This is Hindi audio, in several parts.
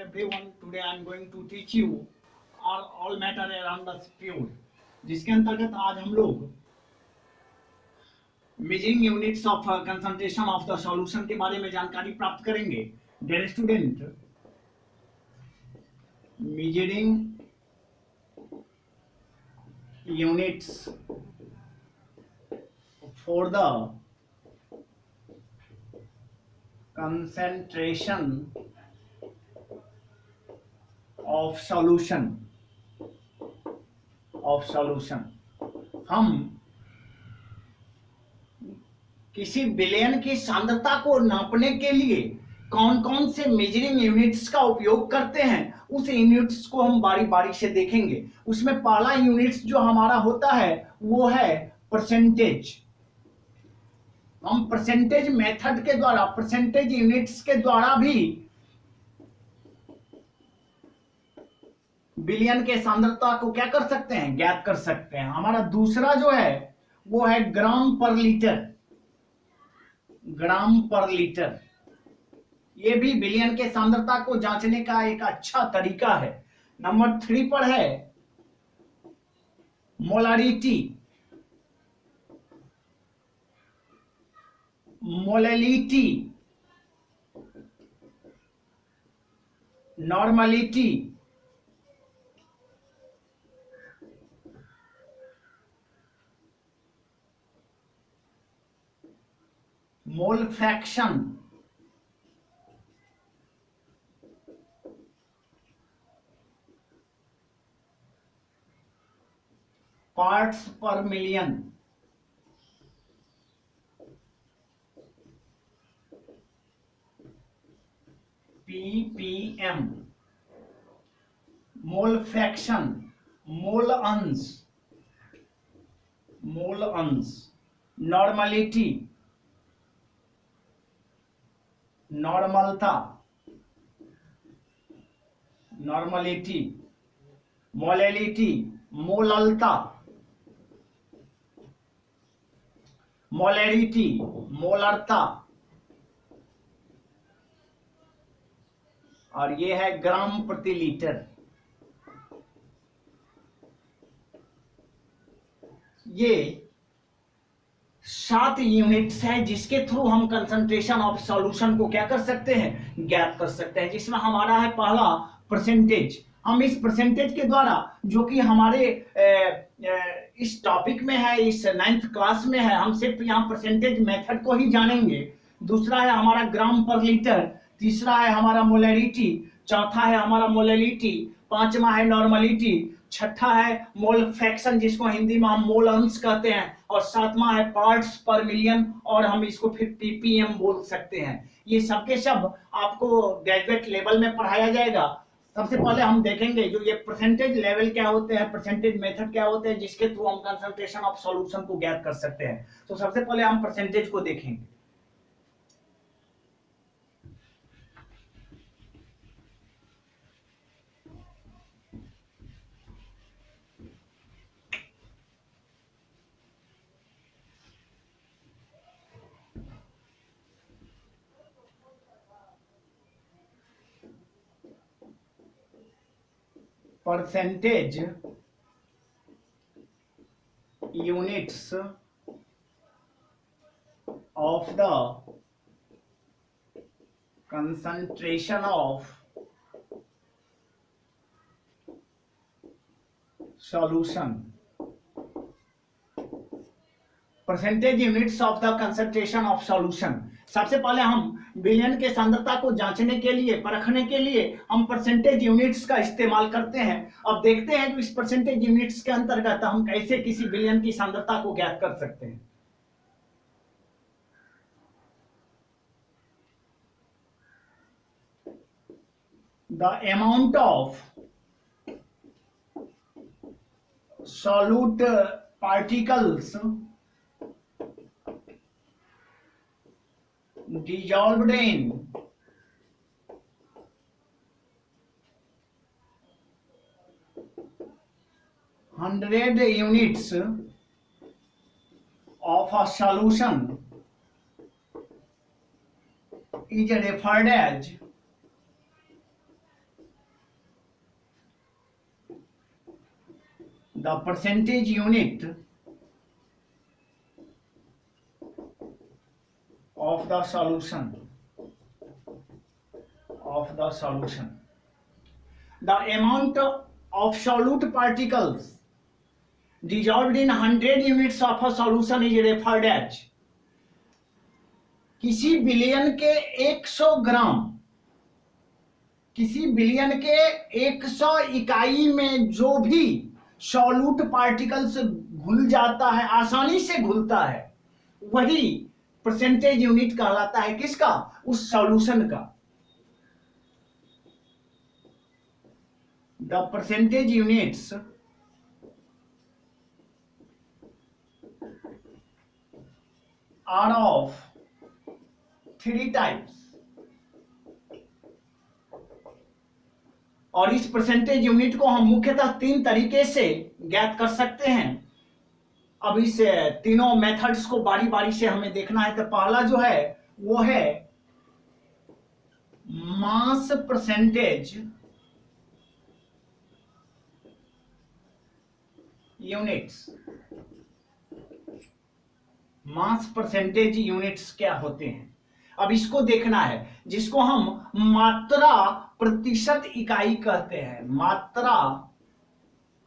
everyone. Today I am going to teach you all matter around the sphere, जिसके अंतर्गत आज हम लोग measuring units of concentration of the solution के बारे में जानकारी प्राप्त करेंगे। Dear student, measuring units for the concentration of solution हम किसी विलयन की सांद्रता को नापने के लिए कौन कौन से मेजरिंग यूनिट्स का उपयोग करते हैं, उस यूनिट्स को हम बारी बारी से देखेंगे। उसमें पहला यूनिट्स जो हमारा होता है वो है परसेंटेज। हम परसेंटेज मेथड के द्वारा, परसेंटेज यूनिट्स के द्वारा भी विलयन के सांद्रता को क्या कर सकते हैं, ज्ञात कर सकते हैं। हमारा दूसरा जो है वो है ग्राम पर लीटर। ग्राम पर लीटर ये भी विलयन के सांद्रता को जांचने का एक अच्छा तरीका है। नंबर 3 पर है molarity, molality, normality, mole fraction, parts पर मिलियन, ppm, मोल फ्रैक्शन, मोल अंश, नॉर्मलिटी, नॉर्मलता, नॉर्मलिटी, मोलेलिटी, मोललता, मोलेरिटी, मोलरता, और ये है ग्राम प्रति लीटर। ये 7 यूनिट्स है जिसके थ्रू हम कंसंट्रेशन ऑफ सॉल्यूशन को क्या कर सकते हैं, ज्ञात कर सकते हैं। जिसमें हमारा है पहला परसेंटेज। हम इस परसेंटेज के द्वारा, जो कि हमारे इस टॉपिक में है, इस 9th क्लास में है, हम सिर्फ यहाँ परसेंटेज मेथड को ही जानेंगे। दूसरा है हमारा ग्राम पर लीटर, तीसरा है हमारा मोलेरिटी, चौथा है हमारा मोलेलिटी, पांचवा है नॉर्मलिटी, छठा है मोल फ्रैक्शन जिसको हिंदी में हम मोल अंश कहते हैं, और सातवां है पार्ट्स पर मिलियन, और हम इसको फिर पीपीएम बोल सकते हैं। ये सबके सब आपको ग्रेजुएट लेवल में पढ़ाया जाएगा। सबसे पहले हम देखेंगे जो ये परसेंटेज लेवल क्या होते हैं, परसेंटेज मेथड क्या होते हैं जिसके थ्रू हम कंसंट्रेशन ऑफ सॉल्यूशन को ज्ञात कर सकते हैं। तो सबसे पहले हम परसेंटेज को देखेंगे। Percentage units of the concentration of solution. Percentage units of the concentration of solution. सबसे पहले हम विलयन के सांद्रता को जांचने के लिए, परखने के लिए हम परसेंटेज यूनिट्स का इस्तेमाल करते हैं। अब देखते हैं कि इस परसेंटेज यूनिट्स के अंतर्गत हम कैसे किसी विलयन की सांद्रता को ज्ञात कर सकते हैं। The amount of solute particles dissolved in 100 units of a solution is referred as the percentage unit of the solution the amount of solute particles dissolved in 100 units of a solution is referred as किसी बिलियन के 100 इकाई में जो भी सॉल्यूट पार्टिकल्स घुल जाता है, आसानी से घुलता है, वही परसेंटेज यूनिट कहलाता है। किसका? उस सॉल्यूशन का। The percentage units are of 3 types, और इस परसेंटेज यूनिट को हम मुख्यतः 3 तरीके से ज्ञात कर सकते हैं। अब इस तीनों मेथड्स को बारी बारी से हमें देखना है। तो पहला जो है वो है mass percentage units. Mass percentage units क्या होते हैं, अब इसको देखना है, जिसको हम मात्रा प्रतिशत इकाई कहते हैं। मात्रा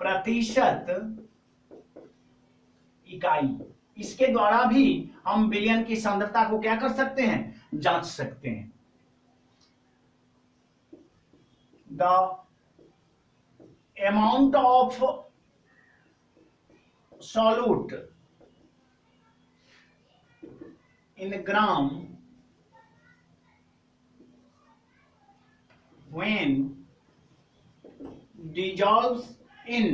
प्रतिशत इकाई, इसके द्वारा भी हम विलयन की सांद्रता को क्या कर सकते हैं? जांच सकते हैं। The amount of solute in gram when dissolves in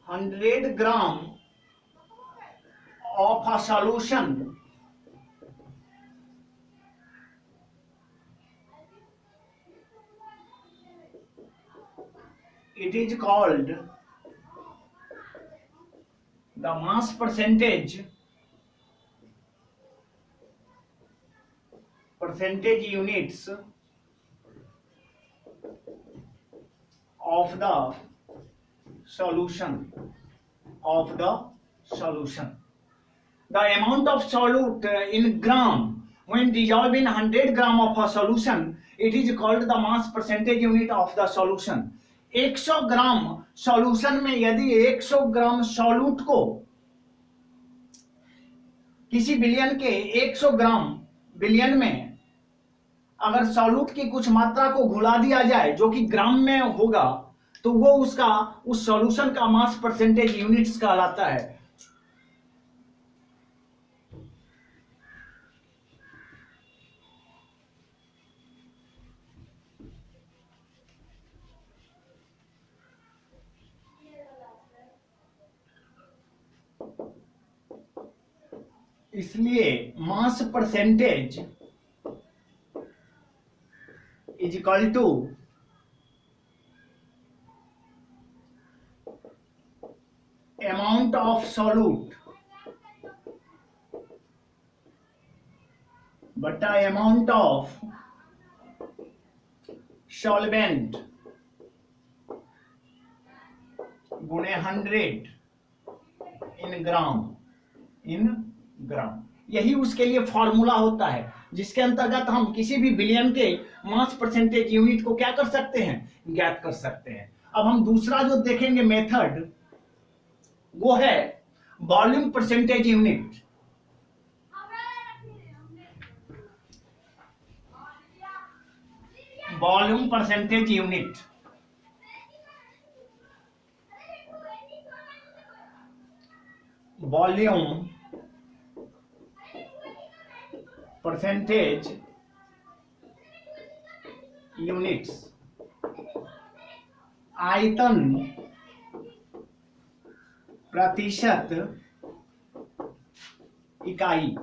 100 gram of a solution it is called the mass percentage units of the solution. The amount of solute in gram when dissolved in 100 gram of a solution, it is called the mass percentage unit of the solution. 100 gram solution में यदि 100 ग्राम सॉल्यूट को किसी बिलियन के 100 ग्राम बिलियन में अगर सॉल्यूट की कुछ मात्रा को घुला दिया जाए जो कि ग्राम में होगा, तो वो उसका उस सॉल्यूशन का मास परसेंटेज यूनिट्स कहलाता है। इसलिए mass percentage is equal to amount of solute बटा अमाउंट ऑफ सॉल्वेंट गुणे 100 इन ग्राम। यही उसके लिए फॉर्मूला होता है जिसके अंतर्गत हम किसी भी बिलियन के मास परसेंटेज यूनिट को क्या कर सकते हैं? ज्ञात कर सकते हैं। अब हम दूसरा जो देखेंगे मेथड, वो है volume percentage unit. Volume percentage unit volume percentage units, आयतन प्रतिशत इकाई।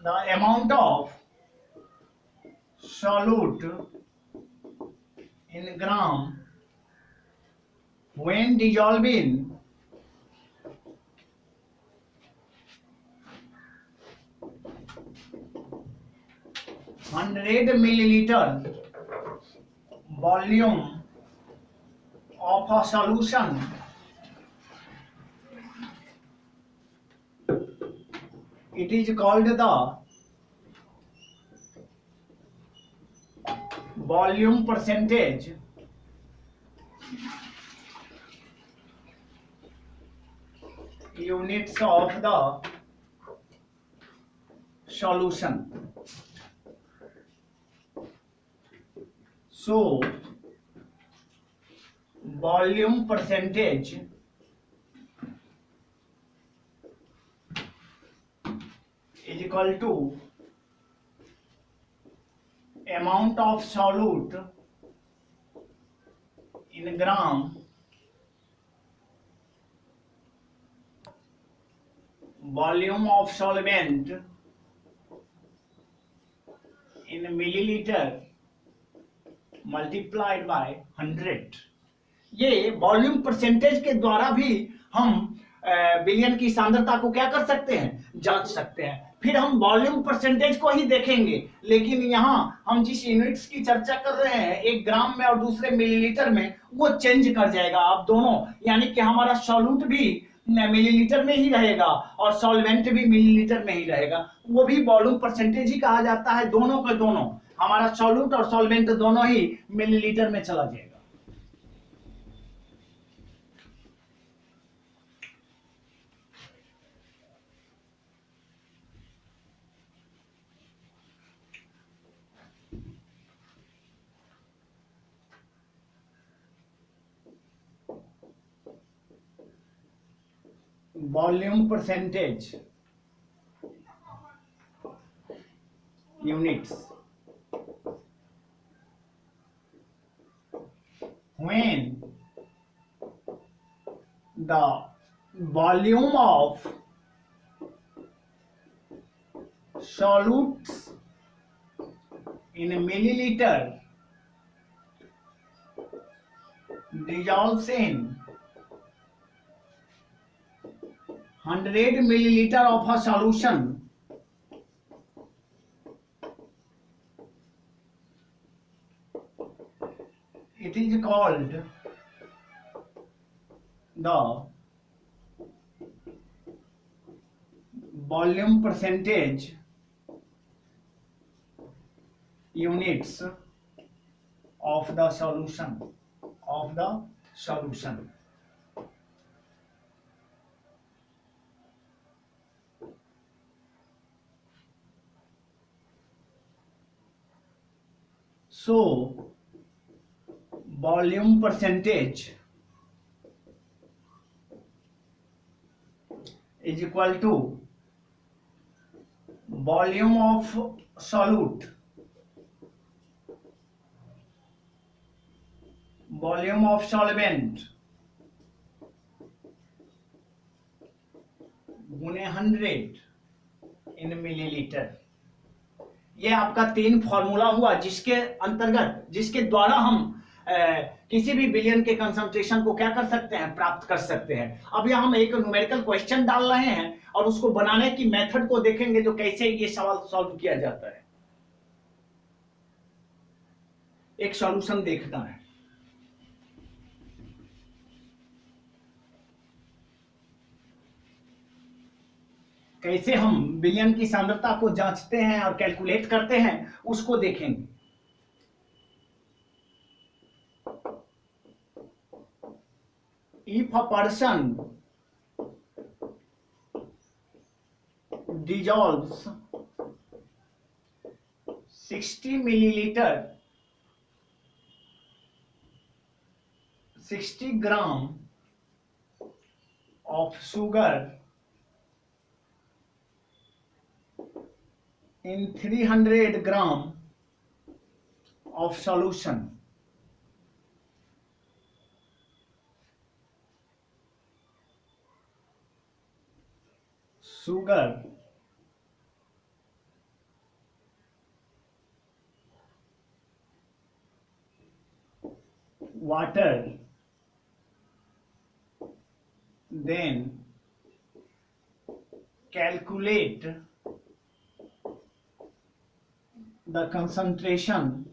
The amount of solute in gram when dissolved in 100 milliliter volume of a solution it is called the volume percentage units of the solution. So volume percentage is equal to amount of solute in gram volume of solvent in milliliter multiplied by 100। ये वॉल्यूम परसेंटेज के द्वारा भी हम विलयन की सांद्रता को क्या कर सकते हैं, जांच सकते हैं। फिर हम वॉल्यूम परसेंटेज को ही देखेंगे, लेकिन यहाँ हम जिस यूनिट्स की चर्चा कर रहे हैं, एक ग्राम में और दूसरे मिलीलीटर में, वो चेंज कर जाएगा। आप दोनों यानी कि हमारा सॉल्यूट भी मिलीलीटर में ही रहेगा और सॉल्वेंट भी मिलीलीटर में ही रहेगा, वो भी वॉल्यूम परसेंटेज ही कहा जाता है। दोनों का दोनों, हमारा सॉल्यूट और सॉल्वेंट दोनों ही मिलीलीटर में चला जाएगा। Volume percentage units when the volume of solutes in a milliliter dissolves in 100 milliliter of a solution, it is called the volume percentage units of the solution So volume percentage is equal to volume of solute, volume of solvent गुने 100 इन मिलीलीटर। ये आपका 3 फॉर्मूला हुआ जिसके अंतर्गत, जिसके द्वारा हम किसी भी विलयन के कंसंट्रेशन को क्या कर सकते हैं, प्राप्त कर सकते हैं। अब यहाँ हम एक न्यूमेरिकल क्वेश्चन डाल रहे हैं और उसको बनाने की मेथड को देखेंगे, जो कैसे ये सवाल सॉल्व किया जाता है। एक सॉल्यूशन देखना है। कैसे हम विलयन की सांद्रता को जांचते हैं और कैलकुलेट करते हैं, उसको देखेंगे। If a person dissolves 60 milliliter 60 gram of sugar in 300 gram of solution, sugar water, then calculate the concentration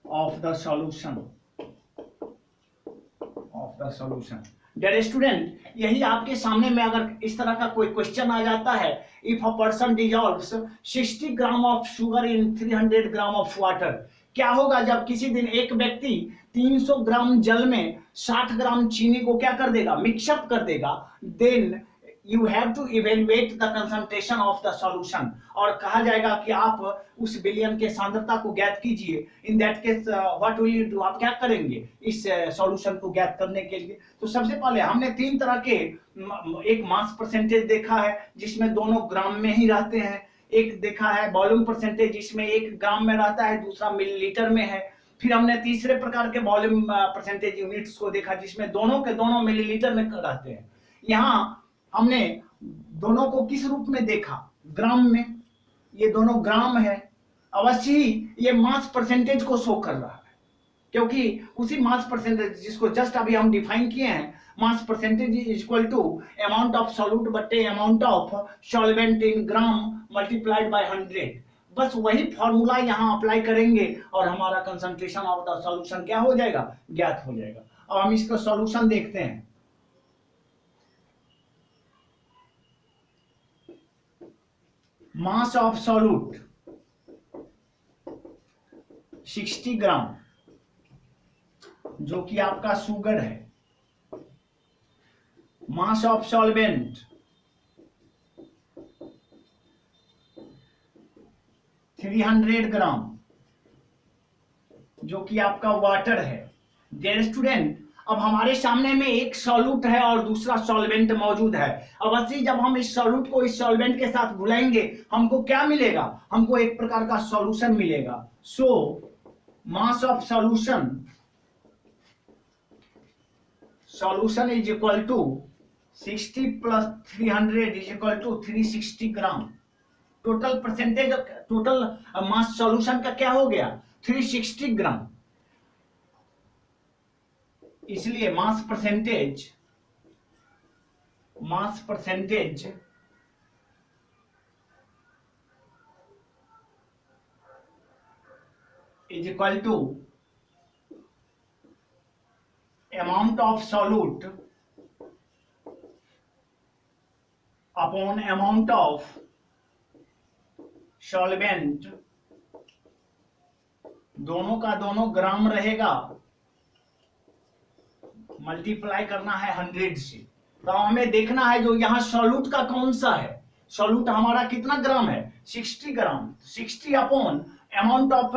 of the solution dear student, यही आपके सामने में अगर इस तरह का कोई क्वेश्चन आ जाता है, if a person dissolves 60 gram of sugar in 300 gram of water, क्या होगा जब किसी दिन एक व्यक्ति 300 ग्राम जल में 60 ग्राम चीनी को क्या कर देगा, मिक्सअप कर देगा, then you have to evaluate the concentration of the solution, और कहा जाएगा कि आप उस विलयन के सांद्रता को ज्ञात कीजिए। In that case what will you do, आप क्या करेंगे इस सॉल्यूशन को ज्ञात करने के लिए? तो सबसे पहले हमने तीन तरह के, एक मास परसेंटेज देखा है जिसमें दोनों ग्राम में ही रहते हैं, एक देखा है वॉल्यूम परसेंटेज जिसमें 1 ग्राम में रहता है, दूसरा मिलीलीटर में है, फिर हमने तीसरे प्रकार के वॉल्यूम परसेंटेज यूनिट्स को देखा जिसमें दोनों के दोनों मिलीलीटर में रहते हैं। यहाँ हमने दोनों को किस रूप में देखा, ग्राम में, ये दोनों ग्राम है, अवश्य ही ये मास परसेंटेज को शो कर रहा है, क्योंकि उसी मास परसेंटेज जिसको जस्ट अभी हम डिफाइन किए हैं, mass percentage is equal to amount of solute बटे amount of solvent in gram multiplied by 100। बस वही फॉर्मूला यहाँ अप्लाई करेंगे और हमारा कंसंट्रेशन ऑफ द सॉल्यूशन क्या हो जाएगा, ज्ञात हो जाएगा। अब हम इसका सॉल्यूशन देखते हैं। मास ऑफ सॉल्यूट 60 ग्राम, जो कि आपका शुगर है। मास ऑफ सॉल्वेंट 300 ग्राम, जो कि आपका वाटर है। डियर स्टूडेंट, अब हमारे सामने में एक सॉल्यूट है और दूसरा सॉल्वेंट मौजूद है। अवश्य जब हम इस सॉल्यूट को इस सॉल्वेंट के साथ घुलाएंगे हमको क्या मिलेगा, हमको एक प्रकार का सॉल्यूशन मिलेगा। So mass of solution is equal to 60 plus 300 is equal to 360 gram. Total percentage, total mass solution का क्या हो गया, 360 ग्राम। इसलिए mass percentage is equal to amount of solute upon amount of solvent, दोनों का दोनों ग्राम रहेगा, मल्टीप्लाई करना है 100 से। तो हमें देखना है जो यहाँ सॉल्यूट का कौन सा है, सॉल्यूट हमारा कितना ग्राम है, 60 ग्राम। 60 upon amount of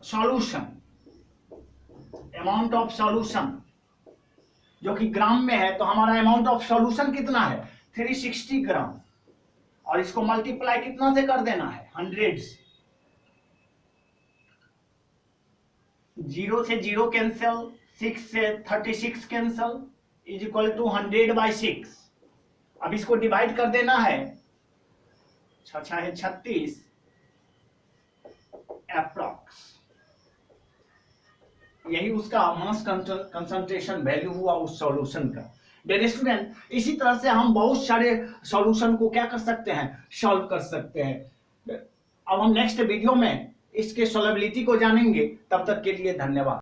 solution, amount of solution जो कि ग्राम में है, तो हमारा अमाउंट ऑफ सॉल्यूशन कितना है, 360 ग्राम, और इसको मल्टीप्लाई कितना से कर देना है, 100 से। 0 से 0 कैंसिल, 6 से 36 कैंसिल, इज इक्वल टू 100/6। अब इसको डिवाइड कर देना है, 6 है 36 अप्रॉक्स। यही उसका मास कंसंट्रेशन वैल्यू हुआ उस सॉल्यूशन का। डियर स्टूडेंट, इसी तरह से हम बहुत सारे सॉल्यूशन को क्या कर सकते हैं, सॉल्व कर सकते हैं। अब हम नेक्स्ट वीडियो में इसके सॉल्वेबिलिटी को जानेंगे। तब तक के लिए धन्यवाद।